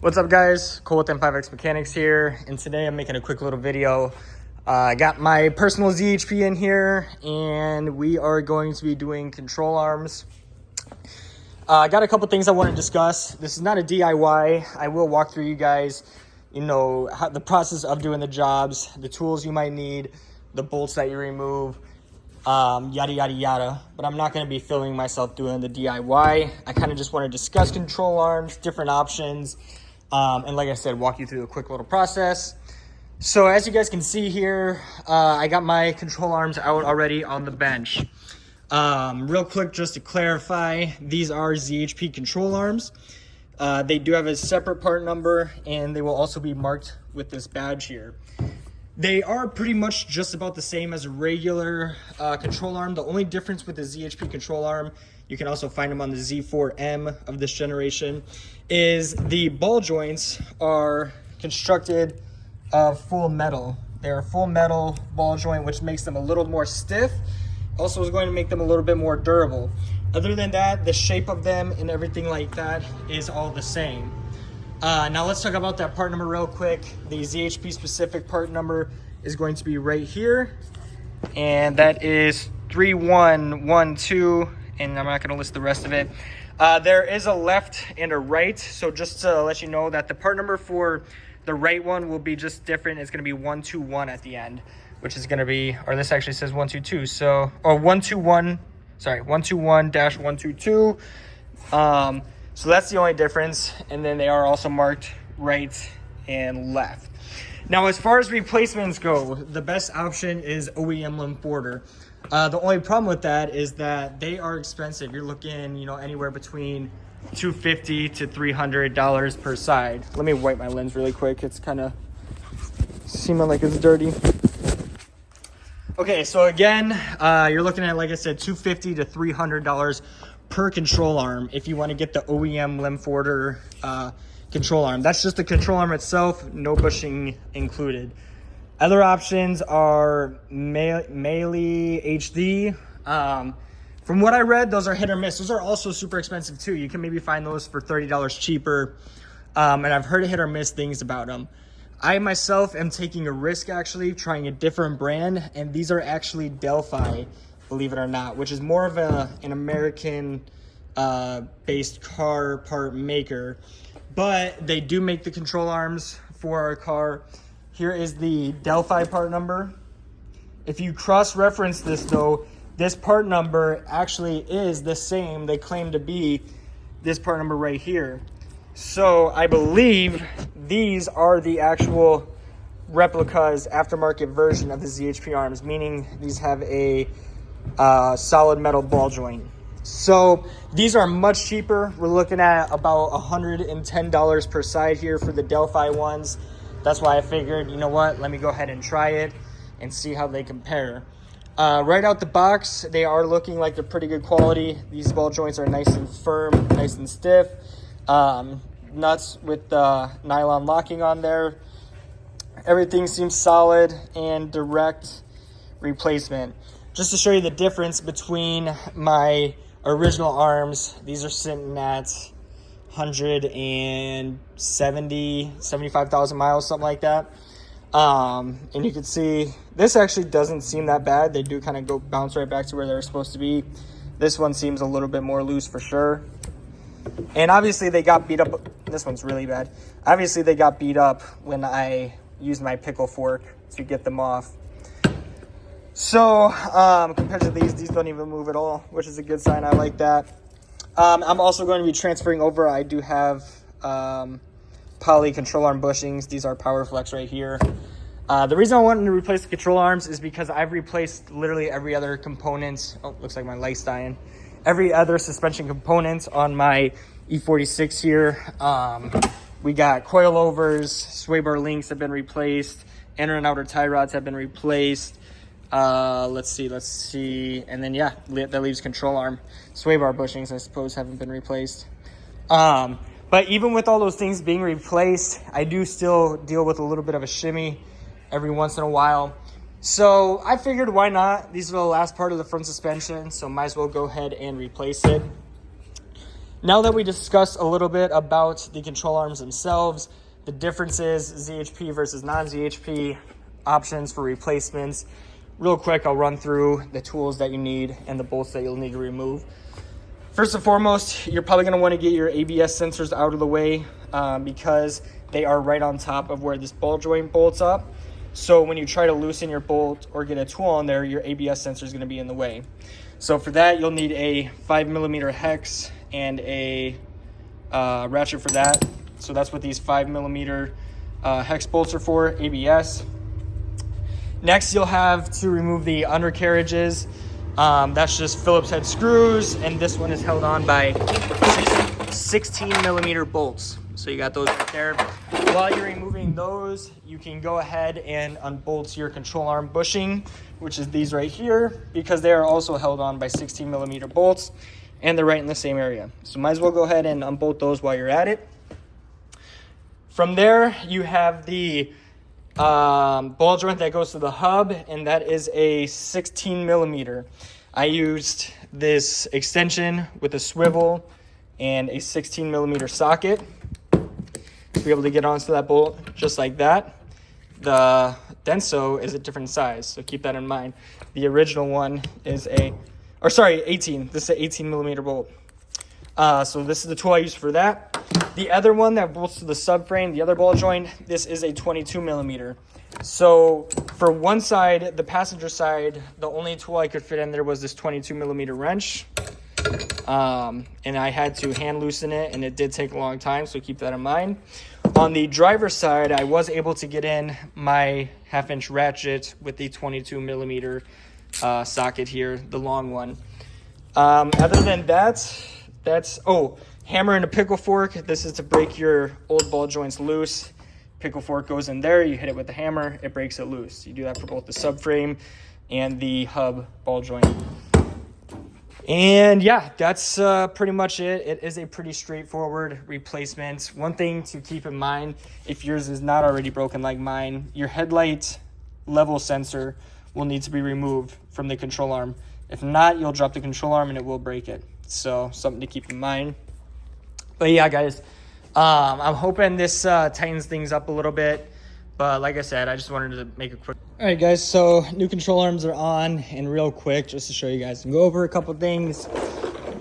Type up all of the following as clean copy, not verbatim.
What's up, guys? Cole with M5X Mechanics here, and today I'm making a quick little video. I got my personal ZHP in here, and we are going to be doing control arms. I got a couple things I want to discuss. This is not a DIY. I will walk through you guys, how the process of doing the jobs, the tools you might need, the bolts that you remove, yada, yada, yada. But I'm not going to be filming myself doing the DIY. I kind of just want to discuss control arms, different options, and like I said, walk you through a quick little process. So as you guys can see here, I got my control arms out already on the bench. Real quick, just to clarify, these are ZHP control arms. They do have a separate part number, and they will also be marked with this badge here. They are pretty much just about the same as a regular control arm. The only difference with the ZHP control arm, you can also find them on the Z4M of this generation, is the ball joints are constructed of full metal. They're a full metal ball joint, which makes them a little more stiff. Also is going to make them a little bit more durable. Other than that, the shape of them and everything like that is all the same. Now let's talk about that part number real quick. The ZHP specific part number is going to be right here, and that is 3112, and I'm not going to list the rest of it. There is a left and a right, so just to let you know that the part number for the right one will be just different. It's going to be 121 at the end, which is going to be, or this actually says 122, so, or 121, sorry, 121-122. So that's the only difference, and then they are also marked right and left. Now, as far as replacements go, the best option is OEM limb border. The only problem with that is that they are expensive. You're looking, anywhere between $250 to $300 per side. Let me wipe my lens really quick. It's kind of seeming like it's dirty. Okay, so again, you're looking at, like I said, $250 to $300 per control arm if you want to get the OEM limb border control arm. That's just the control arm itself, no bushing included. Other options are Melee HD. From what I read, those are hit or miss. Those are also super expensive too. You can maybe find those for $30 cheaper. And I've heard hit or miss things about them. I myself am taking a risk, actually trying a different brand, and these are actually Delphi, believe it or not, which is more of an American based car part maker, but they do make the control arms for our car. Here is the Delphi part number. If you cross-reference this though, this part number actually is the same. They claim to be this part number right here. So I believe these are the actual replicas, aftermarket version of the ZHP arms, meaning these have a solid metal ball joint. So these are much cheaper. We're looking at about $110 per side here for the Delphi ones. That's why I figured, let me go ahead and try it and see how they compare. Right out the box, they are looking like they're pretty good quality. These ball joints are nice and firm, nice and stiff. Nuts with nylon locking on there. Everything seems solid and direct replacement. Just to show you the difference between my original arms, these are sitting at 75,000 miles, something like that. And you can see this actually doesn't seem that bad. They do kind of bounce right back to where they're supposed to be. This one seems a little bit more loose for sure. And obviously they got beat up. This one's really bad. Obviously they got beat up when I used my pickle fork to get them off. So compared to these don't even move at all, which is a good sign. I like that. I'm also going to be transferring over. I do have poly control arm bushings. These are PowerFlex right here. The reason I wanted to replace the control arms is because I've replaced literally every other component. Oh, looks like my light's dying. Every other suspension component on my E46 here. We got coilovers, sway bar links have been replaced, inner and outer tie rods have been replaced. Let's see. And then, yeah, that leaves control arm. Sway bar bushings, I suppose, haven't been replaced. But even with all those things being replaced, I do still deal with a little bit of a shimmy every once in a while. So I figured, why not? These are the last part of the front suspension, so might as well go ahead and replace it. Now that we discussed a little bit about the control arms themselves, the differences, ZHP versus non-ZHP, options for replacements, real quick, I'll run through the tools that you need and the bolts that you'll need to remove. First and foremost, you're probably going to want to get your ABS sensors out of the way because they are right on top of where this ball joint bolts up. So when you try to loosen your bolt or get a tool on there, your ABS sensor is going to be in the way. So for that, you'll need a 5mm hex and a ratchet for that. So that's what these 5mm hex bolts are for, ABS. Next, you'll have to remove the undercarriages. That's just Phillips head screws, and this one is held on by 16mm bolts. So you got those right there. While you're removing those, you can go ahead and unbolt your control arm bushing, which is these right here, because they are also held on by 16mm bolts, and they're right in the same area. So might as well go ahead and unbolt those while you're at it. From there, you have the ball joint that goes to the hub, and that is a 16mm. I used this extension with a swivel and a 16mm socket to be able to get onto that bolt just like that. The Denso is a different size, so keep that in mind. The original one is 18. This is an 18mm bolt. So this is the tool I use for that. The other one that bolts to the subframe, the other ball joint, this is a 22mm. So for one side, the passenger side, the only tool I could fit in there was this 22mm wrench. And I had to hand loosen it, and it did take a long time, so keep that in mind. On the driver's side, I was able to get in my 1/2-inch ratchet with the 22mm socket here, the long one. Other than that, hammer and a pickle fork. This is to break your old ball joints loose. Pickle fork goes in there, you hit it with the hammer, it breaks it loose. You do that for both the subframe and the hub ball joint. And yeah, that's pretty much it. It is a pretty straightforward replacement. One thing to keep in mind, if yours is not already broken like mine, your headlight level sensor will need to be removed from the control arm. If not, you'll drop the control arm and it will break it. So something to keep in mind. But yeah, guys, I'm hoping this tightens things up a little bit. But like I said, I just wanted to make a quick... All right, guys, so new control arms are on, and real quick, just to show you guys and go over a couple things,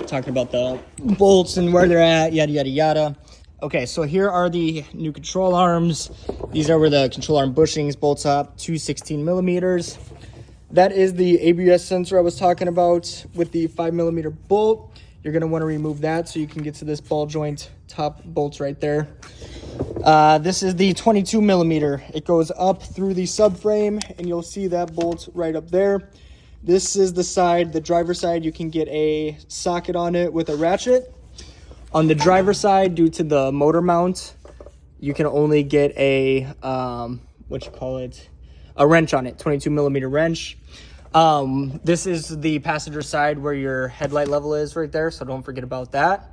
talking about the bolts and where they're at, yada, yada, yada. Okay, so here are the new control arms. These are where the control arm bushings bolts up, 216mm. That is the ABS sensor I was talking about with the 5mm bolt. You're going to want to remove that so you can get to this ball joint top bolts right there. This is the 22mm. It goes up through the subframe, and you'll see that bolt right up there. This is the side, the driver's side. You can get a socket on it with a ratchet. On the driver's side, due to the motor mount, you can only get a, a wrench on it, 22mm wrench. This is the passenger side where your headlight level is right there, so don't forget about that.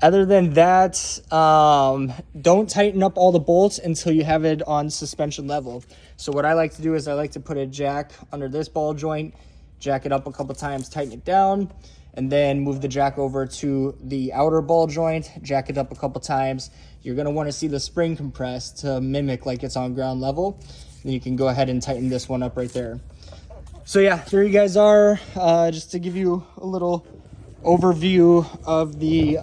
Other than that, don't tighten up all the bolts until you have it on suspension level. So what I like to do is I like to put a jack under this ball joint, jack it up a couple times, tighten it down, and then move the jack over to the outer ball joint, jack it up a couple times. You're going to want to see the spring compress to mimic like it's on ground level. Then you can go ahead and tighten this one up right there. So yeah, there you guys are, just to give you a little overview of the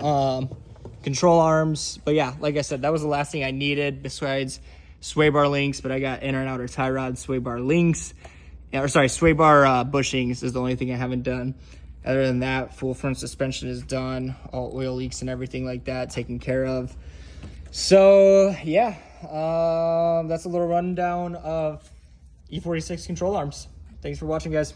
control arms. But yeah, like I said, that was the last thing I needed besides sway bar links, but I got inner and outer tie rod sway bar links, sway bar bushings is the only thing I haven't done. Other than that, full front suspension is done, all oil leaks and everything like that taken care of. So yeah, that's a little rundown of E46 control arms. Thanks for watching, guys.